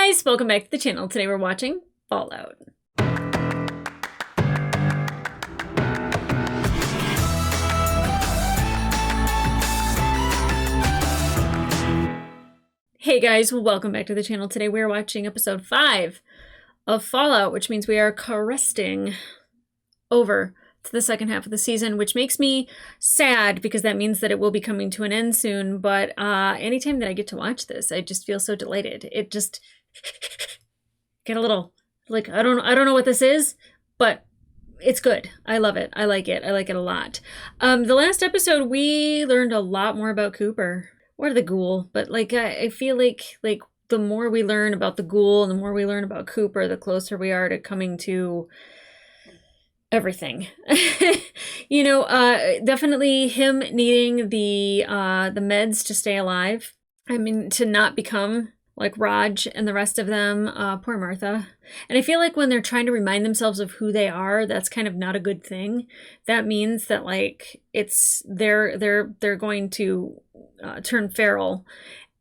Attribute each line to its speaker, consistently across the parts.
Speaker 1: guys, welcome back to the channel. Today we're watching Fallout. Hey guys, welcome back to the channel. Today we're watching episode 5 of Fallout, which means we are cresting over to the second half of the season, which makes me sad because that means that it will be coming to an end soon. But anytime that I get to watch this, I just feel so delighted. It just get a little like I don't know what this is, but it's good. I love it. I like it. I like it a lot. The last episode we learned a lot more about Cooper or the ghoul, but like I feel like the more we learn about the ghoul and the more we learn about Cooper, the closer we are to coming to everything. Definitely him needing the meds to stay alive. I mean, to not become like Raj and the rest of them. Poor Martha. And I feel like when they're trying to remind themselves of who they are, that's kind of not a good thing. That means that like they're going to turn feral.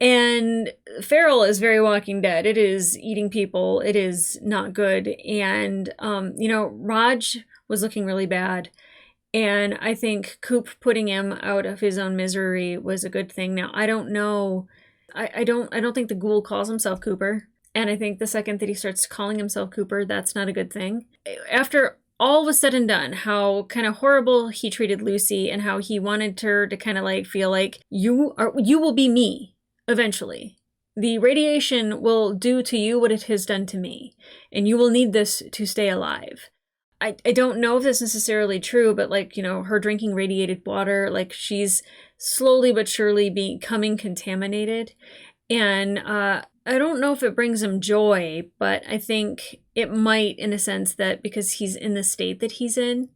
Speaker 1: And feral is very Walking Dead. It is eating people. It is not good. And Raj was looking really bad. And I think Coop putting him out of his own misery was a good thing. Now, I don't know. I don't think the ghoul calls himself Cooper. And I think the second that he starts calling himself Cooper, that's not a good thing. After all was said and done, how kind of horrible he treated Lucy and how he wanted her to kind of like feel like you will be me eventually. The radiation will do to you what it has done to me. And you will need this to stay alive. I don't know if that's necessarily true, but like, her drinking radiated water, like she's slowly but surely becoming contaminated. And I don't know if it brings him joy, but I think it might in a sense that because he's in the state that he's in.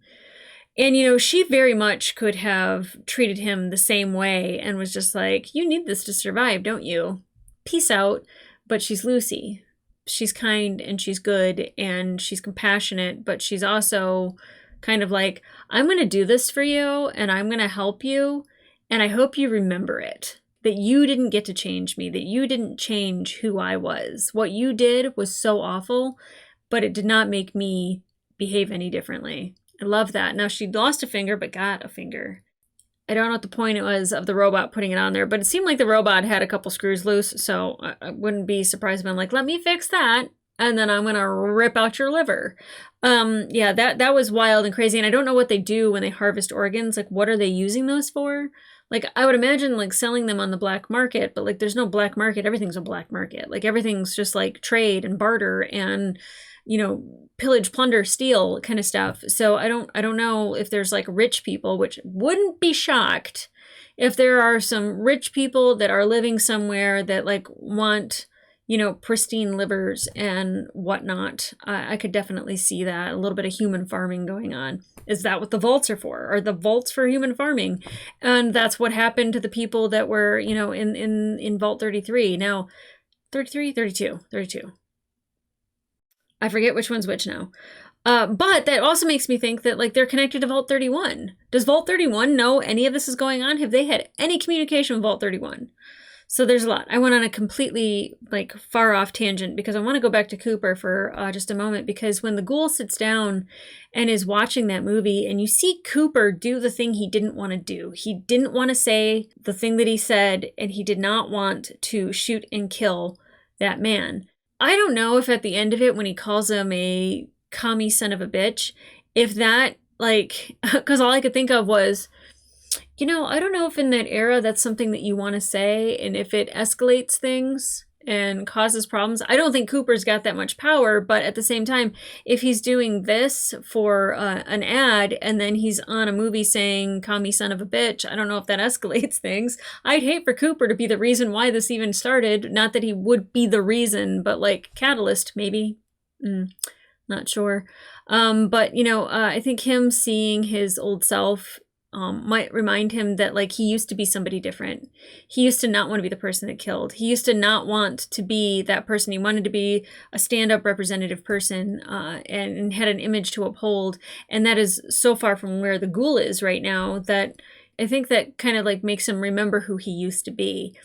Speaker 1: And, she very much could have treated him the same way and was just like, you need this to survive, don't you? Peace out. But she's Lucy. She's kind and she's good and she's compassionate, but she's also kind of like, I'm going to do this for you and I'm going to help you. And I hope you remember it, that you didn't get to change me, that you didn't change who I was. What you did was so awful, but it did not make me behave any differently. I love that. Now she lost a finger, but got a finger. I don't know what the point it was of the robot putting it on there, but it seemed like the robot had a couple screws loose, so I wouldn't be surprised if I'm like, let me fix that, and then I'm going to rip out your liver. Yeah, that was wild and crazy, and I don't know what they do when they harvest organs. Like, what are they using those for? Like, I would imagine, like, selling them on the black market, but, like, there's no black market. Everything's a black market. Like, everything's just, like, trade and barter and pillage, plunder, steal kind of stuff. So I don't know if there's like rich people, which wouldn't be shocked if there are some rich people that are living somewhere that like want, pristine livers and whatnot. I could definitely see that. A little bit of human farming going on. Is that what the vaults are for? Are the vaults for human farming? And that's what happened to the people that were, in Vault 33. Now, 32. I forget which one's which now. But that also makes me think that like they're connected to Vault 31. Does Vault 31 know any of this is going on? Have they had any communication with Vault 31? So there's a lot. I went on a completely like far off tangent because I want to go back to Cooper for just a moment, because when the ghoul sits down and is watching that movie and you see Cooper do the thing he didn't want to do. He didn't want to say the thing that he said, and he did not want to shoot and kill that man. I don't know if at the end of it, when he calls him a commie son of a bitch, if that, like, because all I could think of was, I don't know if in that era that's something that you want to say, and if it escalates things and causes problems. I don't think Cooper's got that much power, but at the same time, if he's doing this for an ad and then he's on a movie saying commie son of a bitch, I don't know if that escalates things. I'd hate for Cooper to be the reason why this even started. Not that he would be the reason, but like catalyst maybe. Not sure. But I think him seeing his old self might remind him that like he used to be somebody different. He used to not want to be the person that killed. He used to not want to be that person. He wanted to be a stand-up representative person and had an image to uphold. And that is so far from where the ghoul is right now that I think that kind of like makes him remember who he used to be.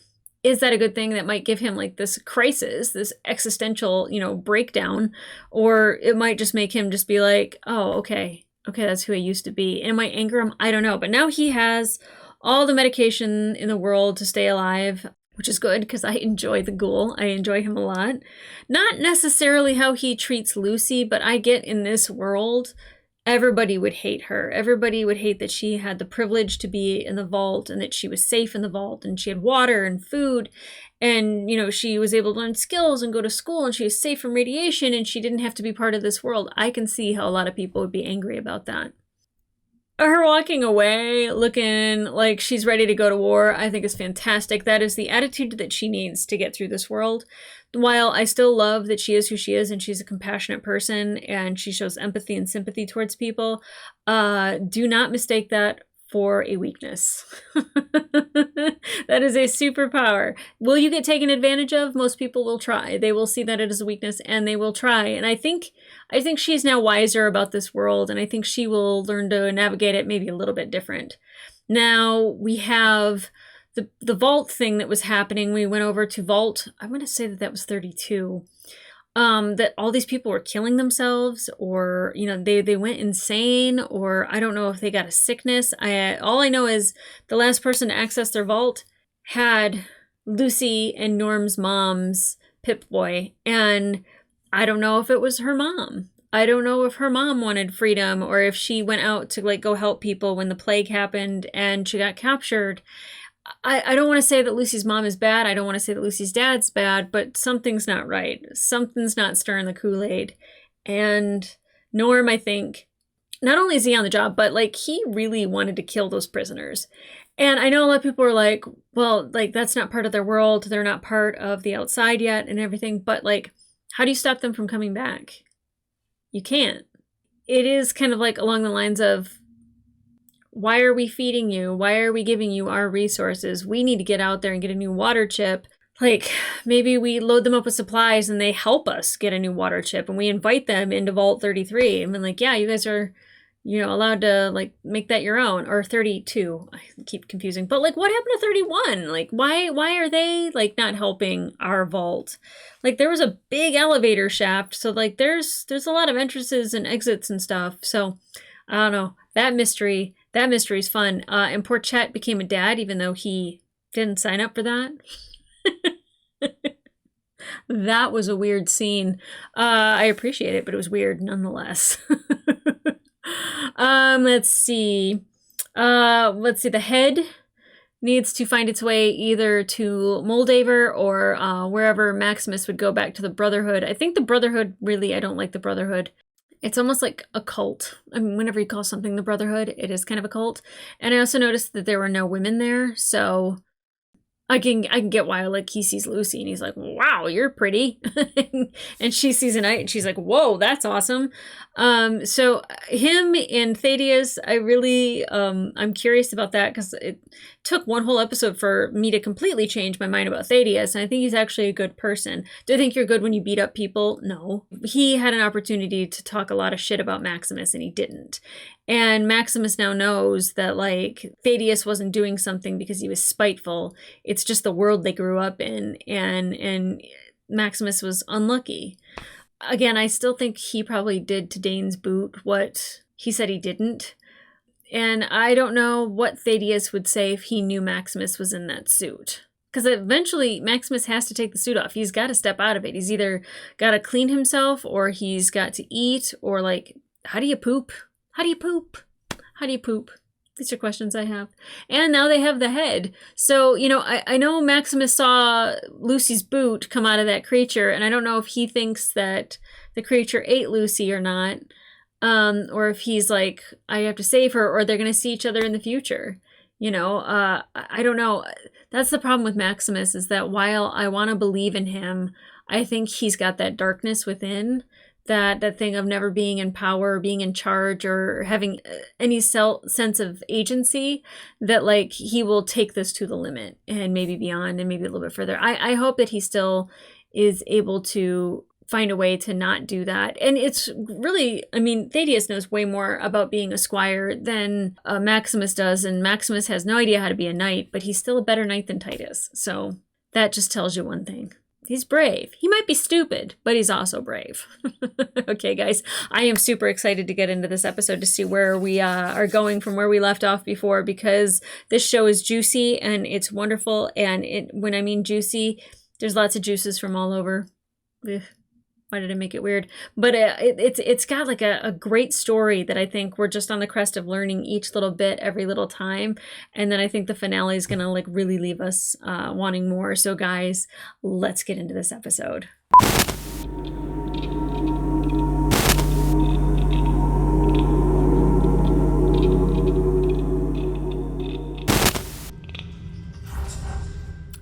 Speaker 1: is that a good thing that might give him like this crisis, this existential, breakdown? Or it might just make him just be like, oh, okay, that's who I used to be. And it might anger him. I don't know. But now he has all the medication in the world to stay alive, which is good because I enjoy the ghoul. I enjoy him a lot. Not necessarily how he treats Lucy, but I get in this world, everybody would hate her. Everybody would hate that she had the privilege to be in the vault and that she was safe in the vault and she had water and food and, she was able to learn skills and go to school and she was safe from radiation and she didn't have to be part of this world. I can see how a lot of people would be angry about that. Her walking away looking like she's ready to go to war, I think is fantastic. That is the attitude that she needs to get through this world. While I still love that she is who she is and she's a compassionate person and she shows empathy and sympathy towards people, do not mistake that for a weakness. That is a superpower. Will you get taken advantage of? Most people will try. They will see that it is a weakness and they will try. And I think she's now wiser about this world and I think she will learn to navigate it maybe a little bit different. Now we have the vault thing that was happening. We went over to vault, I'm going to say that was 32. That all these people were killing themselves or, they went insane or I don't know if they got a sickness. All I know is the last person to access their vault had Lucy and Norm's mom's Pip-Boy. And I don't know if it was her mom. I don't know if her mom wanted freedom or if she went out to go help people when the plague happened and she got captured. I don't want to say that Lucy's mom is bad. I don't want to say that Lucy's dad's bad, but something's not right. Something's not stirring the Kool-Aid. And Norm, I think, not only is he on the job, but he really wanted to kill those prisoners. And I know a lot of people are like, well, that's not part of their world. They're not part of the outside yet and everything. But how do you stop them from coming back? You can't. It is kind of along the lines of, why are we feeding you? Why are we giving you our resources? We need to get out there and get a new water chip. Maybe we load them up with supplies and they help us get a new water chip and we invite them into Vault 33. And I'm yeah, you guys are, allowed to make that your own. Or 32. I keep confusing. But what happened to 31? Why are they not helping our vault? There was a big elevator shaft. So there's a lot of entrances and exits and stuff. So I don't know. That mystery's fun. And poor Chet became a dad, even though he didn't sign up for that. That was a weird scene. I appreciate it, but it was weird nonetheless. Let's see. The head needs to find its way either to Moldaver or wherever Maximus would go back to the Brotherhood. I think the Brotherhood, really, I don't like the Brotherhood. It's almost like a cult. I mean, whenever you call something the Brotherhood, it is kind of a cult. And I also noticed that there were no women there, so I can get why he sees Lucy and he's like, wow, you're pretty. And she sees a knight and she's like, whoa, that's awesome. So him and Thaddeus, I really, I'm curious about that because it took one whole episode for me to completely change my mind about Thaddeus. And I think he's actually a good person. Do I think you're good when you beat up people? No. He had an opportunity to talk a lot of shit about Maximus and he didn't. And Maximus now knows that Thaddeus wasn't doing something because he was spiteful. It's just the world they grew up in, and Maximus was unlucky. Again, I still think he probably did to Dane's boot what he said he didn't. And I don't know what Thaddeus would say if he knew Maximus was in that suit. Because eventually Maximus has to take the suit off. He's got to step out of it. He's either got to clean himself or he's got to eat or how do you poop? How do you poop? How do you poop? These are questions I have. And now they have the head. So, I know Maximus saw Lucy's boot come out of that creature, and I don't know if he thinks that the creature ate Lucy or not, or if he's I have to save her, or they're going to see each other in the future. I don't know. That's the problem with Maximus, is that while I want to believe in him, I think he's got that darkness within. That thing of never being in power, or being in charge, or having any sense of agency, that he will take this to the limit and maybe beyond and maybe a little bit further. I hope that he still is able to find a way to not do that. And it's really, Thaddeus knows way more about being a squire than Maximus does, and Maximus has no idea how to be a knight, but he's still a better knight than Titus. So That just tells you one thing. He's brave. He might be stupid, but he's also brave. Okay, guys, I am super excited to get into this episode to see where we are going from where we left off before, because this show is juicy and it's wonderful. And when I mean juicy, there's lots of juices from all over. Ugh. Why did I make it weird? But it's got like a great story that I think we're just on the crest of learning each little bit every little time. And then I think the finale is going to like really leave us wanting more. So guys, let's get into this episode.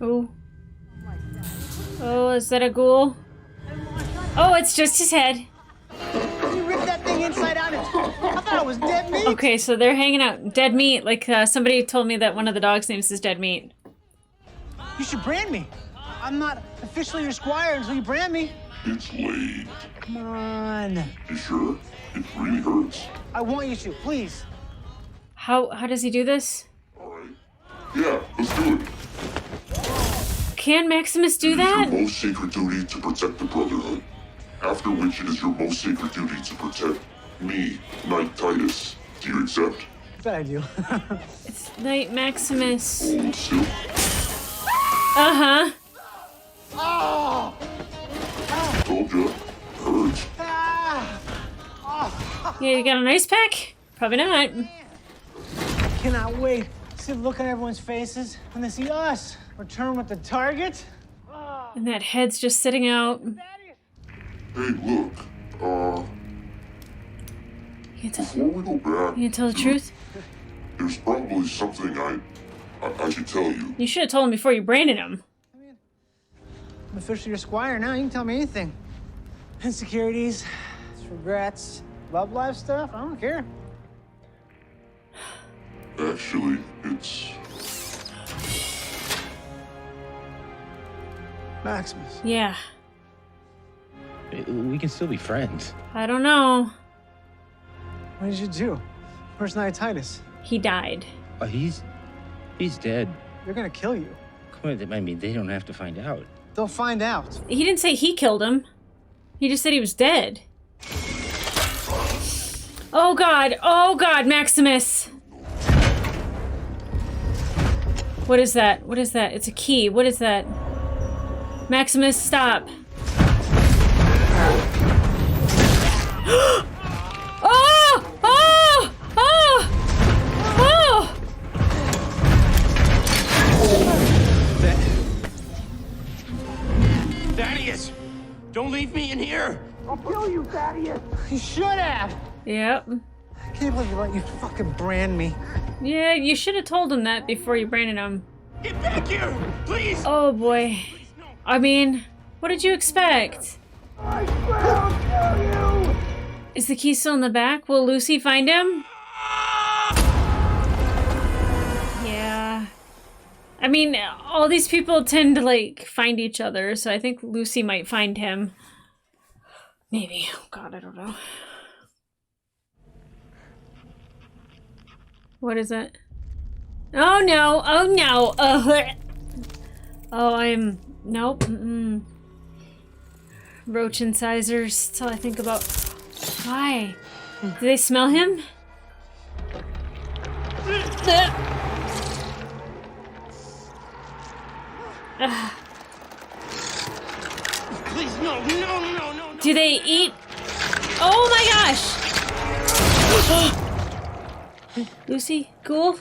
Speaker 1: Oh. Oh, is that a ghoul? Oh, it's just his head.
Speaker 2: You ripped that thing inside out. I thought it was dead meat.
Speaker 1: Okay, so they're hanging out. Dead meat. Like somebody told me that one of the dogs' names is Dead Meat.
Speaker 2: You should brand me. I'm not officially your squire until you brand me.
Speaker 3: It's late.
Speaker 2: Come on.
Speaker 3: You sure? It really hurts.
Speaker 2: I want you to, please.
Speaker 1: How does he do this?
Speaker 3: All right. Yeah, let's do it.
Speaker 1: Can Maximus do
Speaker 3: It
Speaker 1: that?
Speaker 3: is your most sacred duty to protect the Brotherhood. After which, it is your most sacred duty to protect me, Knight Titus. Do you accept?
Speaker 2: I bet I do.
Speaker 1: It's Knight Maximus.
Speaker 3: Hold still.
Speaker 1: Uh-huh.
Speaker 2: Oh!
Speaker 3: Told ya. Hurts.
Speaker 2: Ah!
Speaker 1: Yeah, you got an ice pack? Probably not.
Speaker 2: Cannot wait to see the look on everyone's faces when they see us return with the target.
Speaker 1: And that head's just sitting out.
Speaker 3: Hey, look.
Speaker 1: You
Speaker 3: Before we go back,
Speaker 1: can tell the truth?
Speaker 3: there's probably something I should tell you.
Speaker 1: You should have told him before you branded him.
Speaker 2: I'm officially your squire now. You can tell me anything. Insecurities, regrets, love life stuff. I don't care.
Speaker 3: Actually, it's...
Speaker 2: Maximus.
Speaker 1: Yeah.
Speaker 4: We can still be friends.
Speaker 1: I don't know.
Speaker 2: What did you do? Where's Knight Titus?
Speaker 1: He died.
Speaker 4: He's dead.
Speaker 2: They're gonna kill you.
Speaker 4: Come on, I mean, they don't have to find out.
Speaker 2: They'll find out.
Speaker 1: He didn't say he killed him. He just said he was dead. Oh God, Maximus. What is that? What is that? It's a key. What is that? Maximus, stop. Oh! Oh! Oh! Oh!
Speaker 5: Thaddeus! Don't leave me in here!
Speaker 2: You should have.
Speaker 1: Yep.
Speaker 2: I can't believe you let you fucking brand me.
Speaker 1: Yeah, you should have told him that before you branded him.
Speaker 5: Get back here! Please!
Speaker 1: Oh boy. I mean, what did you expect?
Speaker 5: I swear I'll kill you!
Speaker 1: Is the key still in the back? Will Lucy find him? Yeah. I mean, all these people tend to, like, find each other, so I think Lucy might find him. Maybe. Oh God, I don't know. What is it? Oh no! Oh no! Oh, I'm... Nope. Mm-mm. Roach incisors. That's all I think about. Why? Do they smell him?
Speaker 5: Please, no, no, no, no!
Speaker 1: Do they eat? Oh my gosh! Lucy, cool.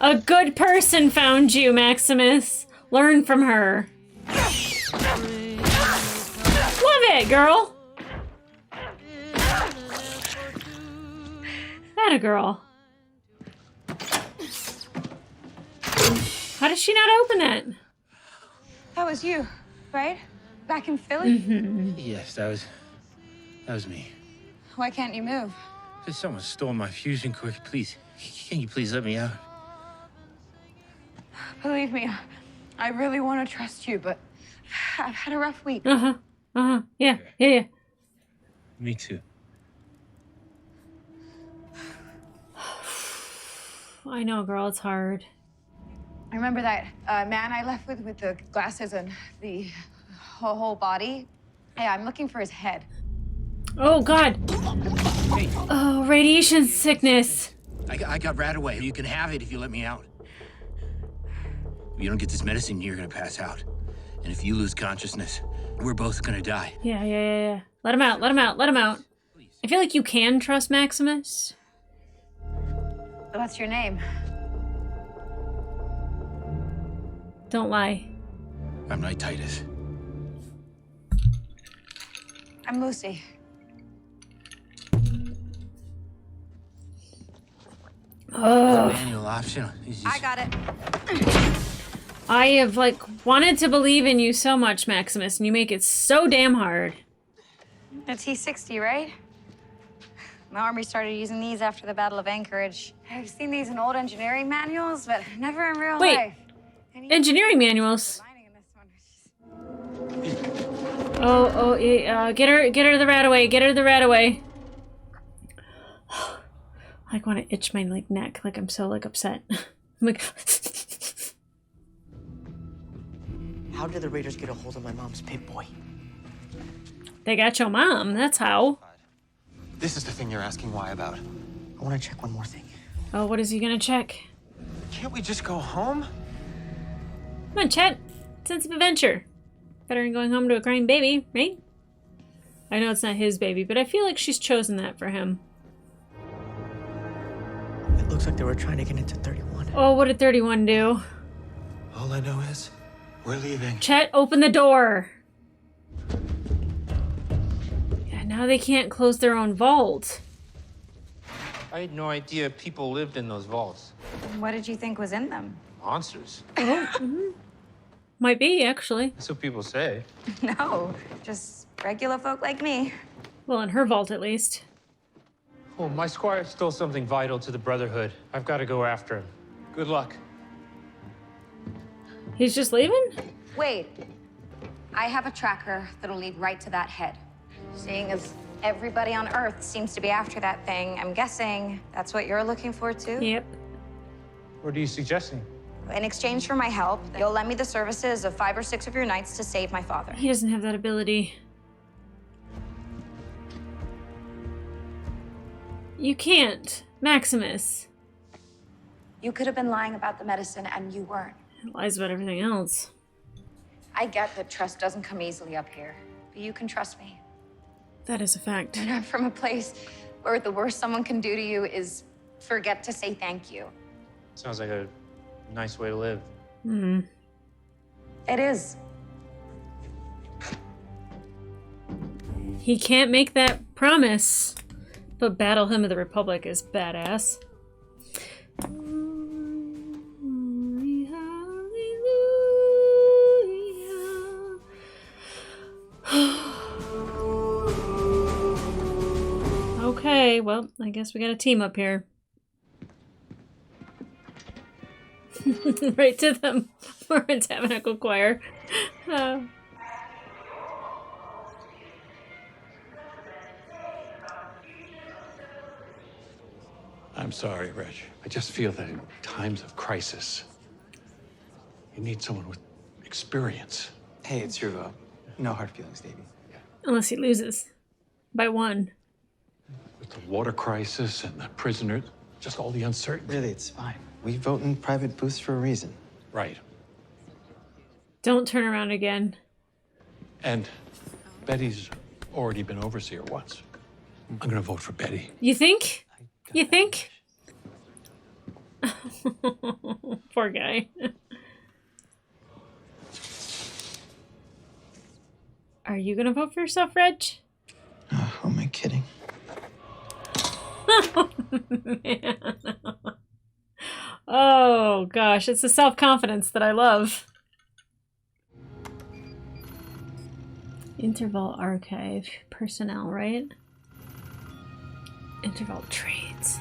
Speaker 1: A good person found you, Maximus. Learn from her. Love it, girl. That a girl. How does she not open that?
Speaker 6: That was you, right? Back in Philly?
Speaker 4: Yes, that was me.
Speaker 6: Why can't you move?
Speaker 4: Just someone stole my fusion cord. Please, can you please let me out?
Speaker 6: Believe me, I really want to trust you, but I've had a rough week.
Speaker 1: Yeah.
Speaker 4: Me too.
Speaker 1: I know, girl, it's hard.
Speaker 6: I remember that man I left with the glasses and the whole body. Hey, I'm looking for his head.
Speaker 1: Oh, God.
Speaker 4: Hey,
Speaker 1: Oh, radiation sickness.
Speaker 4: I got right away. You can have it if you let me out. If you don't get this medicine, you're gonna pass out. And if you lose consciousness, we're both gonna die.
Speaker 1: Yeah. Let him out, let him out, let him out. I feel like you can trust Maximus.
Speaker 6: What's your name?
Speaker 1: Don't lie.
Speaker 4: I'm Knight Titus.
Speaker 6: I'm Lucy.
Speaker 1: Oh,
Speaker 4: Manual option.
Speaker 6: I got it.
Speaker 1: I have, like, wanted to believe in you so much, Maximus, and you make it so damn hard.
Speaker 6: A T-60, right? My army started using these after the Battle of Anchorage. I've seen these in old engineering manuals, but never in real
Speaker 1: Wait,
Speaker 6: life.
Speaker 1: engineering manuals? Oh, yeah, get her the rat away, get her the rat away. I like want to itch my like neck, like I'm so like upset. I'm like,
Speaker 7: How did the Raiders get a hold of my mom's Pip-Boy?
Speaker 1: they got your mom, that's how.
Speaker 8: This is the thing you're asking why about.
Speaker 7: I want to check one more thing.
Speaker 1: Oh, what is he gonna check?
Speaker 8: Can't we just go home?
Speaker 1: Come on, Chet. Sense of adventure. Better than going home to a crying baby, right? I know it's not his baby, but I feel like she's chosen that for him.
Speaker 7: It looks like they were trying to get into 31.
Speaker 1: Oh, what did 31 do?
Speaker 8: All I know is we're leaving.
Speaker 1: Chet, open the door. Yeah, now they can't close their own vault.
Speaker 9: I had no idea people lived in those vaults.
Speaker 6: What did you think was in them?
Speaker 9: Monsters.
Speaker 1: Might be, actually.
Speaker 9: That's what people say.
Speaker 6: No, just regular folk like me.
Speaker 1: Well, in her vault, at least.
Speaker 9: Oh, my squire stole something vital to the Brotherhood. I've got to go after him. Good luck.
Speaker 1: He's just leaving?
Speaker 6: Wait, I have a tracker that'll lead right to that head. Seeing as everybody on Earth seems to be after that thing, I'm guessing that's what you're looking for too?
Speaker 1: Yep.
Speaker 9: What are you suggesting?
Speaker 6: In exchange for my help, you'll lend me the services of 5 or 6 of your knights to save my father.
Speaker 1: He doesn't have that ability. You can't. Maximus.
Speaker 6: You could have been lying about the medicine and you weren't.
Speaker 1: He lies about everything else.
Speaker 6: I get that trust doesn't come easily up here, but you can trust me.
Speaker 1: That is a fact.
Speaker 6: And I'm from a place where the worst someone can do to you is forget to say thank you.
Speaker 9: Sounds like a nice way to live.
Speaker 1: Hmm.
Speaker 6: It is.
Speaker 1: He can't make that promise. But Battle Hymn of the Republic is badass. Okay, well, I guess we got a team up here. Right to the Mormon Tabernacle Choir.
Speaker 10: I'm sorry, Reg. I just feel that in times of crisis, you need someone with experience.
Speaker 8: Hey, it's your vote. No hard feelings, Davey.
Speaker 1: Unless he loses. By 1.
Speaker 10: With the water crisis and the prisoners, just all the uncertainty.
Speaker 8: Really, it's fine. We vote in private booths for a reason.
Speaker 10: Right.
Speaker 1: Don't turn around again.
Speaker 10: And Betty's already been overseer once. I'm gonna vote for Betty.
Speaker 1: You think? You think? Poor guy. Are you gonna vote for yourself, Reg?
Speaker 8: Who am I kidding?
Speaker 1: Oh, man. Oh, gosh. It's the self-confidence that I love. Interval archive. Personnel, right? Interval trades.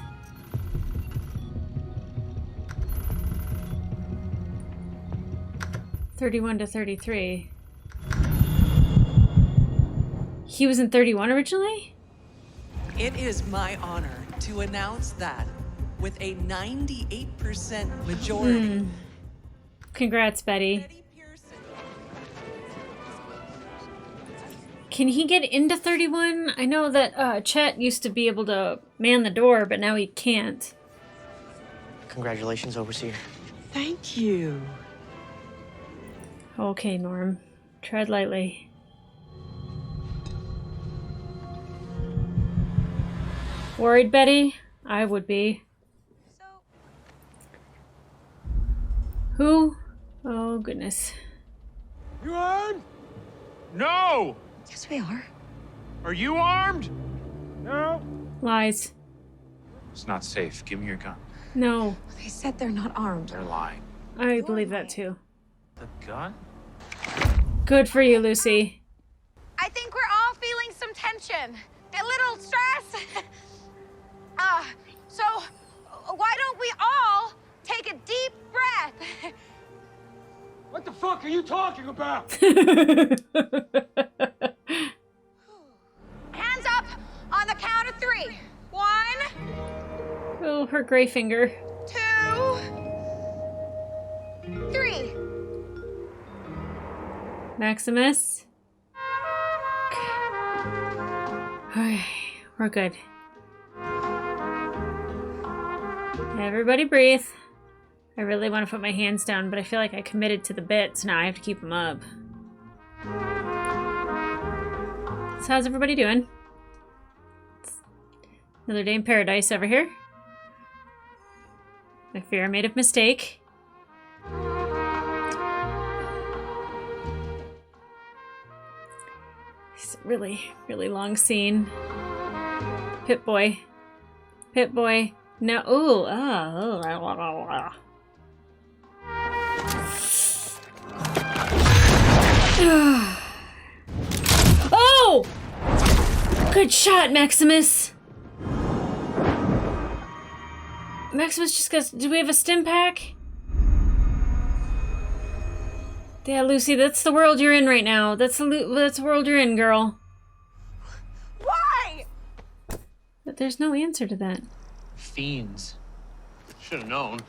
Speaker 1: (31 to 33). He was in 31 originally?
Speaker 11: It is my honor to announce that with a 98% majority.
Speaker 1: Congrats, Betty. Can he get into 31? I know that Chet used to be able to man the door, but now he can't.
Speaker 7: Congratulations, Overseer.
Speaker 11: Thank you.
Speaker 1: Okay, Norm. Tread lightly. Worried, Betty? I would be. Who? Oh, goodness.
Speaker 5: You armed? No!
Speaker 6: Yes, we are.
Speaker 5: Are you armed? No.
Speaker 1: Lies.
Speaker 12: It's not safe. Give me your gun.
Speaker 1: No.
Speaker 6: They said they're not armed.
Speaker 12: They're lying.
Speaker 1: I believe that too.
Speaker 12: The gun?
Speaker 1: Good for you, Lucy.
Speaker 6: I think we're all feeling some tension. A little stress. So why don't we all take a deep breath?
Speaker 5: What the fuck are you talking about?
Speaker 6: Hands up on the count of 3. 1,
Speaker 1: Oh, her gray finger.
Speaker 6: 2, 3.
Speaker 1: Maximus. Okay, we're good. Everybody breathe. I really want to put my hands down, but I feel like I committed to the bits. Now I have to keep them up. So how's everybody doing? Another day in paradise over here. I fear I made a mistake. It's a really, really long scene. Pit Boy. Pit Boy. No. Ooh. Oh. Oh! Good shot, Maximus. Maximus just goes. Do we have a stim pack? Yeah, Lucy, that's the world you're in right now. That's the world you're in, girl.
Speaker 6: Why?
Speaker 1: But there's no answer to that.
Speaker 12: Fiends. Should have known.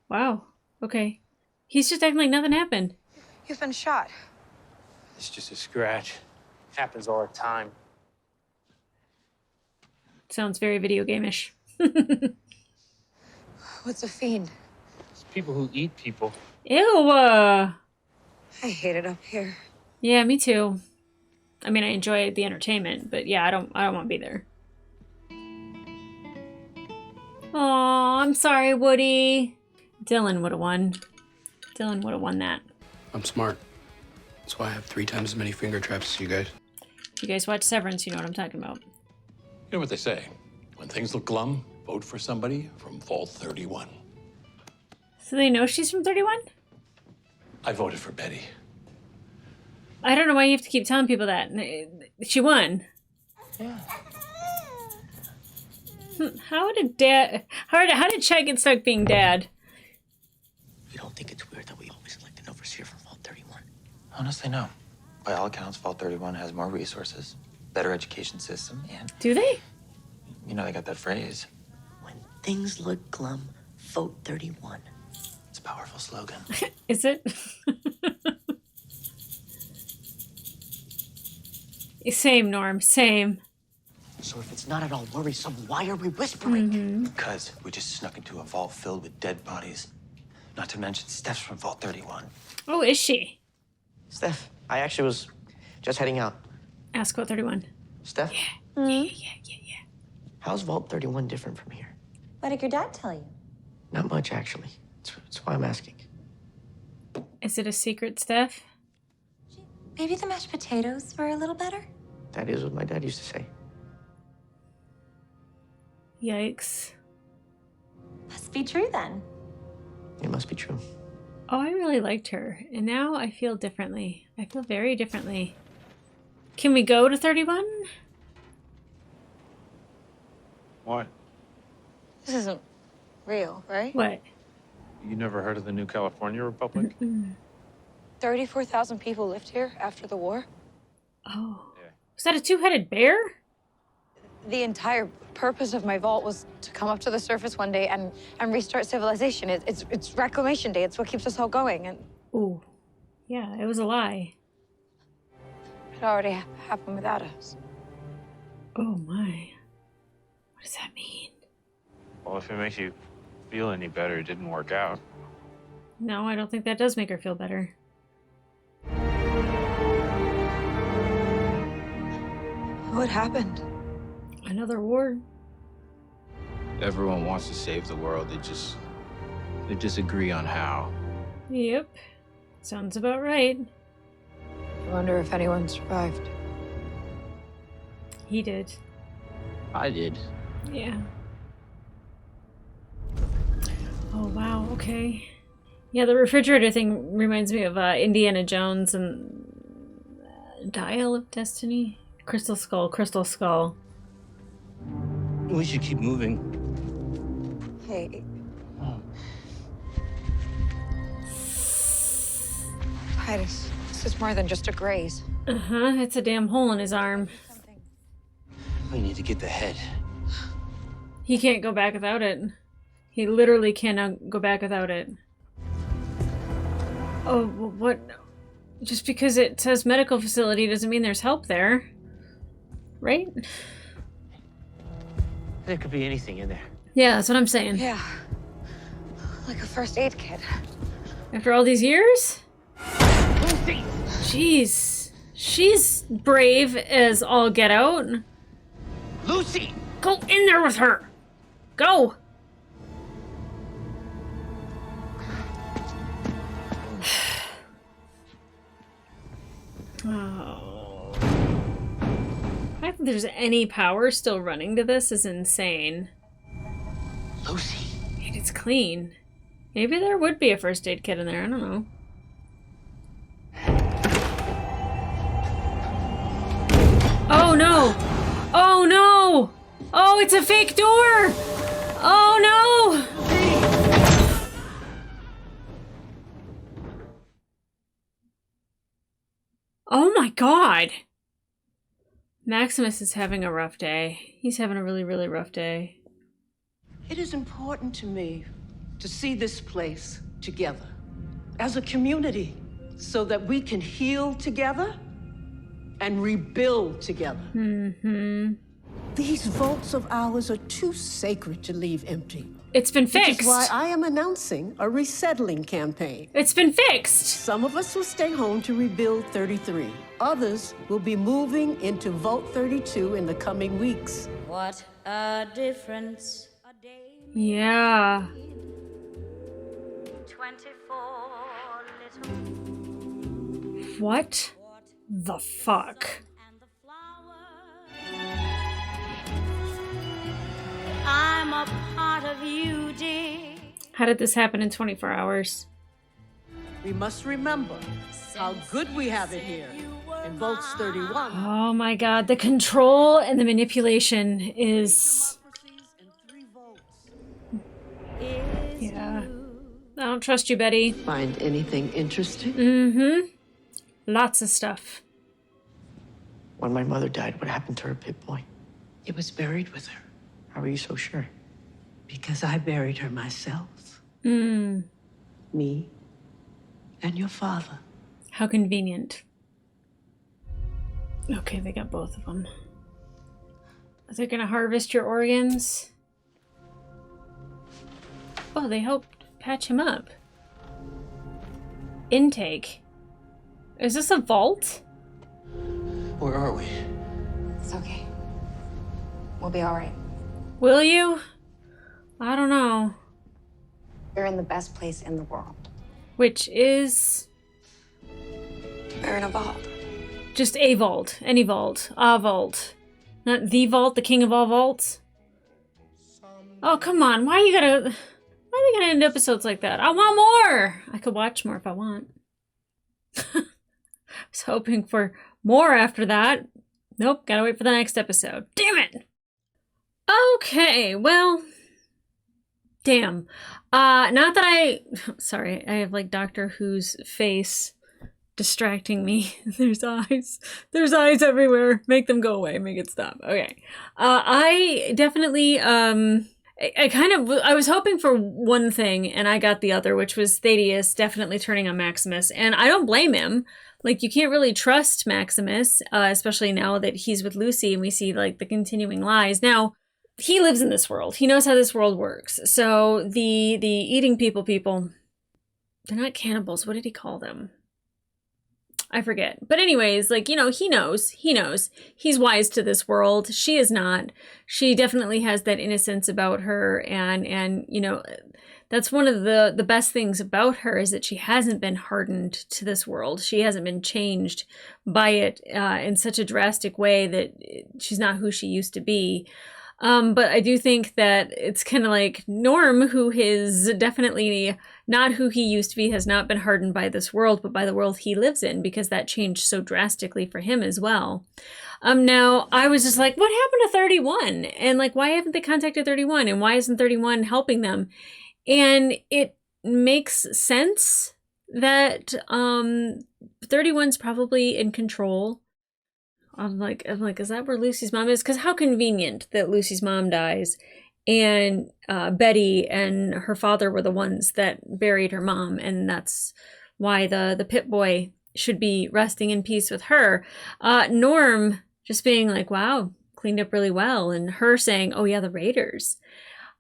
Speaker 1: Wow. Okay. He's just acting like nothing happened.
Speaker 6: You've been shot.
Speaker 12: It's just a scratch. Happens all the time.
Speaker 1: Sounds very video game-ish.
Speaker 6: What's a fiend?
Speaker 12: It's people who eat people.
Speaker 1: Ew.
Speaker 6: I hate it up here.
Speaker 1: Yeah, me too. I mean, I enjoy the entertainment, but yeah, I don't want to be there. Aw, I'm sorry, Woody. Dylan would have won. Dylan would have won that.
Speaker 13: I'm smart. That's why I have 3 times as many finger traps as you guys.
Speaker 1: If you guys watch Severance, you know what I'm talking about.
Speaker 10: You know what they say? When things look glum, vote for somebody from Vault 31.
Speaker 1: So they know she's from 31?
Speaker 10: I voted for Betty.
Speaker 1: I don't know why you have to keep telling people that. She won.
Speaker 7: Yeah.
Speaker 1: How did Chet get stuck being dad?
Speaker 7: You don't think it's weird that we always elect an overseer from Vault 31?
Speaker 8: Honestly, no. By all accounts, Vault 31 has more resources, better education system, and...
Speaker 1: Do they?
Speaker 8: You know, they got that phrase.
Speaker 7: When things look glum, vote 31.
Speaker 8: It's a powerful slogan.
Speaker 1: Is it? Same, Norm. Same.
Speaker 7: So if it's not at all worrisome, why are we whispering?
Speaker 8: Because we just snuck into a vault filled with dead bodies. Not to mention Steph's from Vault 31.
Speaker 1: Oh, is she?
Speaker 7: Steph, I actually was just heading out.
Speaker 1: Ask Vault 31.
Speaker 7: Steph?
Speaker 1: Yeah.
Speaker 7: How's Vault 31 different from here?
Speaker 6: What did your dad tell you?
Speaker 7: Not much, actually. That's why I'm asking.
Speaker 1: Is it a secret, Steph?
Speaker 6: Maybe the mashed potatoes were a little better?
Speaker 7: That is what my dad used to say.
Speaker 1: Yikes.
Speaker 6: Must be true then.
Speaker 7: It must be true.
Speaker 1: Oh, I really liked her. And now I feel differently. I feel very differently. Can we go to 31?
Speaker 12: What?
Speaker 6: This isn't real, right?
Speaker 1: What?
Speaker 12: You never heard of the New California Republic?
Speaker 6: 34,000 people lived here after the war.
Speaker 1: Oh. Was that a 2-headed bear?
Speaker 6: The entire purpose of my vault was to come up to the surface one day and restart civilization. It's Reclamation Day. It's what keeps us all going. And
Speaker 1: Ooh. Yeah, it was a lie.
Speaker 6: it already happened without us.
Speaker 1: Oh my. What does that mean?
Speaker 12: Well, if it makes you feel any better, it didn't work out.
Speaker 1: No, I don't think that does make her feel better.
Speaker 6: What happened?
Speaker 1: Another war?
Speaker 12: Everyone wants to save the world. They disagree on how.
Speaker 1: Yep. Sounds about right.
Speaker 6: I wonder if anyone survived.
Speaker 1: He did.
Speaker 12: I did.
Speaker 1: Yeah. Oh, wow. Okay. Yeah, the refrigerator thing reminds me of Indiana Jones and Dial of Destiny. Crystal Skull, Crystal Skull.
Speaker 12: We should keep moving.
Speaker 6: Hey. Titus, this is more than just a graze.
Speaker 1: Uh-huh, it's a damn hole in his arm.
Speaker 12: We need to get the head.
Speaker 1: He can't go back without it. He literally cannot go back without it. Oh, what? Just because it says medical facility doesn't mean there's help there. Right?
Speaker 12: There could be anything in there.
Speaker 1: Yeah, that's what I'm saying.
Speaker 6: Yeah. Like a first aid kit.
Speaker 1: After all these years?
Speaker 12: Lucy!
Speaker 1: Jeez. She's brave as all get out.
Speaker 12: Lucy!
Speaker 1: Go in there with her! Go! Oh. The fact that there's any power still running to this is insane.
Speaker 12: Lucy!
Speaker 1: And it's clean. Maybe there would be a first aid kit in there, I don't know. Oh no! Oh no! Oh, it's a fake door! Oh no! Oh my god! Maximus is having a rough day. He's having a really, really rough day.
Speaker 11: It is important to me to see this place together as a community so that we can heal together and rebuild together.
Speaker 1: Mm-hmm.
Speaker 11: These vaults of ours are too sacred to leave empty.
Speaker 1: It's been fixed.
Speaker 11: Which is why I am announcing a resettling campaign.
Speaker 1: It's been fixed.
Speaker 11: Some of us will stay home to rebuild 33. Others will be moving into Vault 32 in the coming weeks.
Speaker 14: What a difference a day
Speaker 1: Yeah.
Speaker 14: 24 little
Speaker 1: What the fuck?
Speaker 14: I'm a part of you, dear.
Speaker 1: How did this happen in 24 hours?
Speaker 11: We must remember how good we have it here in Vaults 31.
Speaker 1: Oh my god, the control and the manipulation is... Yeah. I don't trust you, Betty.
Speaker 11: Find anything interesting?
Speaker 1: Mm-hmm. Lots of stuff.
Speaker 7: When my mother died, what happened to her, Pip-Boy?
Speaker 11: It was buried with her.
Speaker 7: How are you so sure?
Speaker 11: Because I buried her myself.
Speaker 1: Mm.
Speaker 11: Me and your father.
Speaker 1: How convenient. Okay, they got both of them. Are they gonna harvest your organs? Oh, they helped patch him up. Intake. Is this a vault?
Speaker 7: Where are we?
Speaker 6: It's okay. We'll be all right.
Speaker 1: Will you? I don't know.
Speaker 6: We're in the best place in the world.
Speaker 1: Which is...
Speaker 6: We're in a vault.
Speaker 1: Just a vault. Any vault. A vault. Not the vault, the king of all vaults. Oh, come on. Why are they gonna end episodes like that? I want more! I could watch more if I want. I was hoping for more after that. Nope, gotta wait for the next episode. Damn it! Okay, well... Damn. Not that I... Sorry, I have like Doctor Who's face distracting me. There's eyes. There's eyes everywhere. Make them go away. Make it stop. Okay. I definitely, I was hoping for one thing and I got the other, which was Thaddeus definitely turning on Maximus. And I don't blame him. Like, you can't really trust Maximus, especially now that he's with Lucy and we see, like, the continuing lies. Now, he lives in this world. He knows how this world works. So the eating people, they're not cannibals. What did he call them? I forget. But anyways, like, he knows. He's wise to this world. She is not. She definitely has that innocence about her. And that's one of the best things about her, is that she hasn't been hardened to this world. She hasn't been changed by it in such a drastic way that she's not who she used to be. But I do think that it's kind of like Norm, who is definitely not who he used to be, has not been hardened by this world, but by the world he lives in, because that changed so drastically for him as well. Now, I was just like, what happened to 31? And like, why haven't they contacted 31? And why isn't 31 helping them? And it makes sense that 31's probably in control. I'm like, is that where Lucy's mom is? Because how convenient that Lucy's mom dies, and Betty and her father were the ones that buried her mom, and that's why the Pit Boy should be resting in peace with her. Norm just being like, wow, cleaned up really well, and her saying, oh yeah, the Raiders.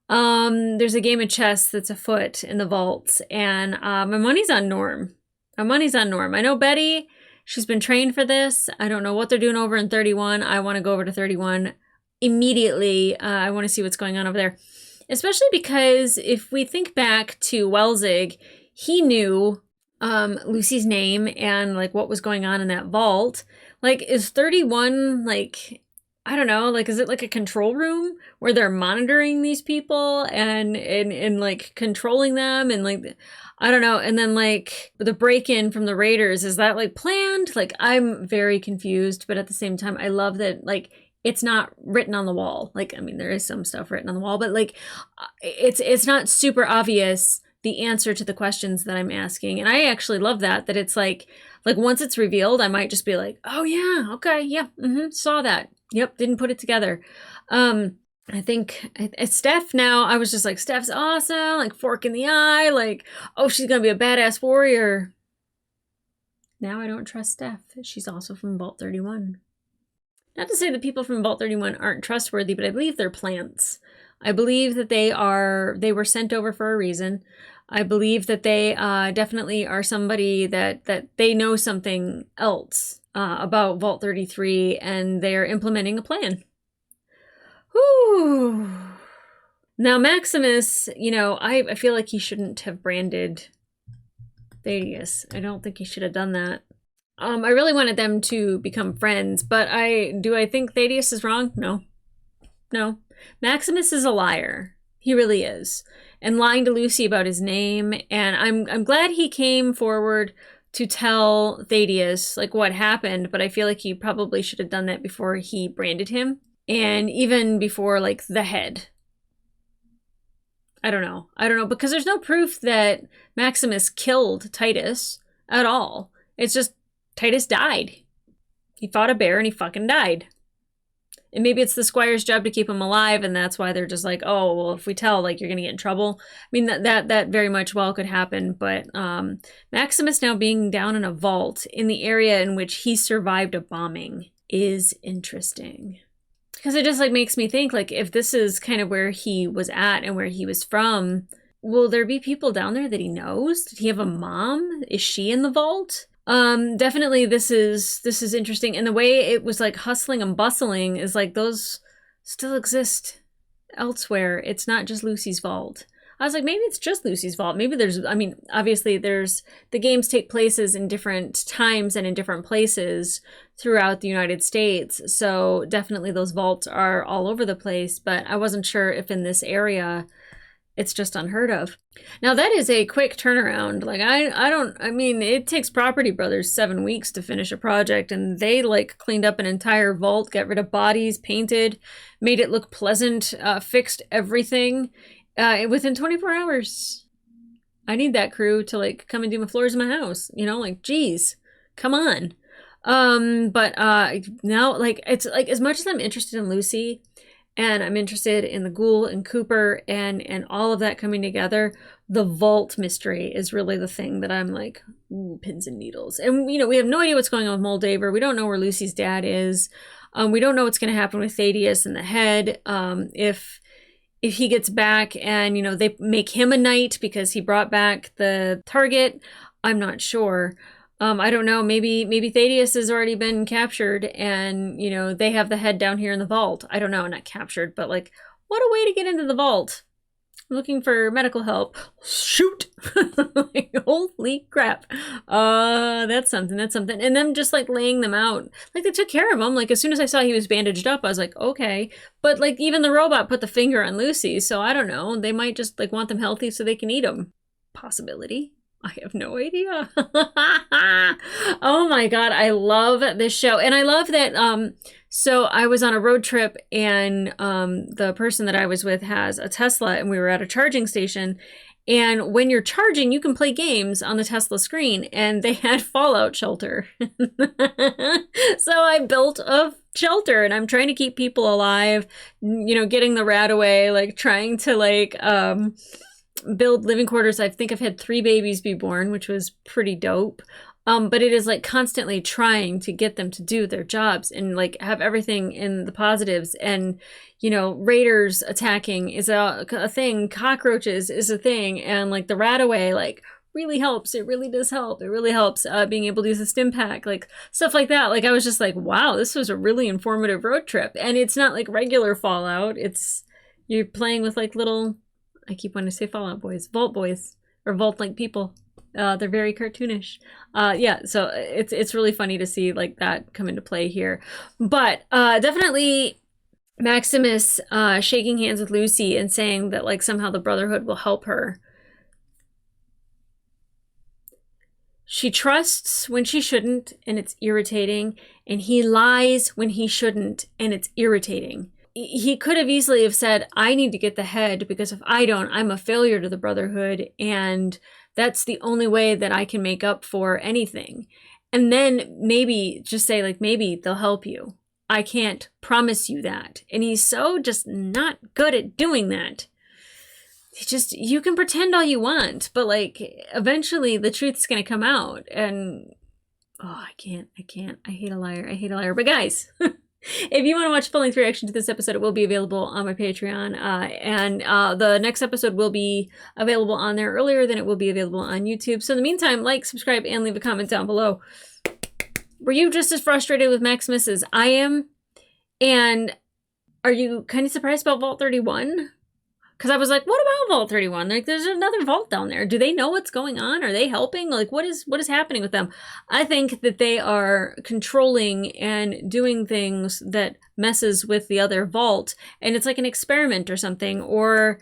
Speaker 1: There's a game of chess that's afoot in the vaults, and my money's on Norm. My money's on Norm. I know Betty. She's been trained for this. I don't know what they're doing over in 31. I want to go over to 31 immediately. I want to see what's going on over there. Especially because if we think back to Welzig, he knew Lucy's name and like what was going on in that vault. Like, is 31 like, I don't know, like, is it like a control room where they're monitoring these people and like controlling them and like, I don't know. And then like the break-in from the Raiders, is that like planned? Like, I'm very confused, but at the same time, I love that like it's not written on the wall. Like, I mean, there is some stuff written on the wall, but like it's not super obvious the answer to the questions that I'm asking. And I actually love that it's like once it's revealed, I might just be like, oh yeah, okay, yeah, saw that. Yep, didn't put it together. I think Steph now, I was just like, Steph's awesome, like fork in the eye, like, oh, she's gonna be a badass warrior. Now I don't trust Steph. She's also from Vault 31. Not to say that people from Vault 31 aren't trustworthy, but I believe they're plants. I believe that they were sent over for a reason. I believe that they definitely are somebody that they know something else about Vault 33, and they're implementing a plan. Whew. Now, Maximus, I feel like he shouldn't have branded Thaddeus. I don't think he should have done that. I really wanted them to become friends, but do I think Thaddeus is wrong? No. Maximus is a liar. He really is. And lying to Lucy about his name. And I'm glad he came forward to tell Thaddeus like what happened, but I feel like he probably should have done that before he branded him. And even before like the head. I don't know, because there's no proof that Maximus killed Titus at all. It's just Titus died. He fought a bear and he fucking died. And maybe it's the squire's job to keep him alive, and that's why they're just like, oh, well, if we tell, like, you're gonna get in trouble. I mean, that very much well could happen, but Maximus now being down in a vault in the area in which he survived a bombing is interesting. Because it just like makes me think, like, if this is kind of where he was at and where he was from, will there be people down there that he knows? Did he have a mom? Is she in the vault? Definitely this is interesting. And the way it was like hustling and bustling is like those still exist elsewhere. It's not just Lucy's vault. I was like, maybe it's just Lucy's vault. Maybe obviously the games take places in different times and in different places throughout the United States. So definitely those vaults are all over the place, but I wasn't sure if in this area it's just unheard of. Now that is a quick turnaround. Like I mean, it takes Property Brothers 7 weeks to finish a project, and they like cleaned up an entire vault, got rid of bodies, painted, made it look pleasant, fixed everything within 24 hours. I need that crew to like come and do my floors in my house, like, geez, Come on. But now, like, it's like, as much as I'm interested in Lucy and I'm interested in the ghoul and Cooper and all of that coming together, the vault mystery is really the thing that I'm like, ooh, pins and needles. And, you know, we have no idea what's going on with Moldaver. We don't know where Lucy's dad is. We don't know what's going to happen with Thaddeus and the head. If he gets back and, you know, they make him a knight because he brought back the target, I'm not sure. I don't know. Maybe Thaddeus has already been captured and, you know, they have the head down here in the vault. I don't know. Not captured, but like, what a way to get into the vault. I'm looking for medical help. Shoot. Like, holy crap. That's something. And them just like laying them out. Like, they took care of him. Like, as soon as I saw he was bandaged up, I was like, okay. But like, even the robot put the finger on Lucy. So I don't know. They might just like want them healthy so they can eat them. Possibility. I have no idea. Oh my God. I love this show. And I love that, so I was on a road trip and the person that I was with has a Tesla and we were at a charging station. And when you're charging, you can play games on the Tesla screen and they had Fallout Shelter. So I built a shelter and I'm trying to keep people alive, you know, getting the rat away, like trying to like, build living quarters. I think I've had 3 babies be born, which was pretty dope. But it is like constantly trying to get them to do their jobs and like have everything in the positives. And, you know, raiders attacking is a thing. Cockroaches is a thing. And like the rat away, like really helps. It really does help. It really helps being able to use the stim pack, like stuff like that. Like I was just like, wow, this was a really informative road trip. And it's not like regular Fallout. It's, you're playing with like little, I keep wanting to say Fallout Boys, Vault Boys, or Vault-like people. They're very cartoonish. Yeah, so it's really funny to see like that come into play here. But definitely Maximus shaking hands with Lucy and saying that like somehow the Brotherhood will help her. She trusts when she shouldn't, and it's irritating. And he lies when he shouldn't, and it's irritating. He could have easily have said, I need to get the head because if I don't, I'm a failure to the Brotherhood and that's the only way that I can make up for anything. And then maybe just say like, maybe they'll help you. I can't promise you that. And he's so just not good at doing that. You can pretend all you want, but like eventually the truth's going to come out and I can't. I hate a liar. But guys, if you want to watch full-length reaction to this episode, it will be available on my Patreon. And the next episode will be available on there earlier than it will be available on YouTube. So in the meantime, like, subscribe, and leave a comment down below. Were you just as frustrated with Maximus as I am? And are you kind of surprised about Vault 31? Because I was like, what about Vault 31? Like, there's another vault down there. Do they know what's going on? Are they helping? Like, what is happening with them? I think that they are controlling and doing things that messes with the other vault. And it's like an experiment or something. Or,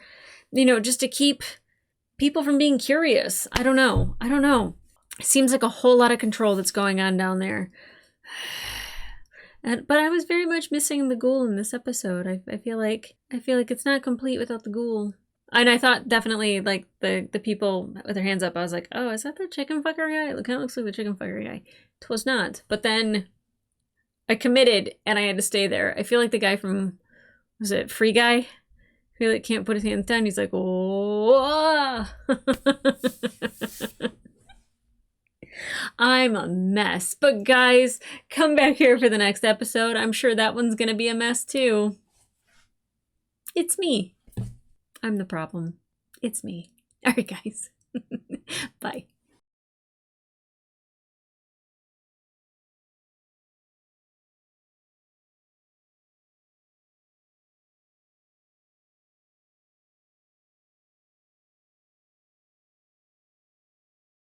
Speaker 1: you know, just to keep people from being curious. I don't know. It seems like a whole lot of control that's going on down there. But I was very much missing the ghoul in this episode. I feel like it's not complete without the ghoul. And I thought definitely like the people with their hands up, I was like, oh, is that the chicken fucker guy? It kind of looks like the chicken fucker guy. It was not. But then I committed and I had to stay there. I feel like the guy from, was it Free Guy? Who like can't put his hands down. He's like, oh. I'm a mess. But guys, come back here for the next episode. I'm sure that one's going to be a mess too. It's me. I'm the problem. It's me. All right, guys. Bye.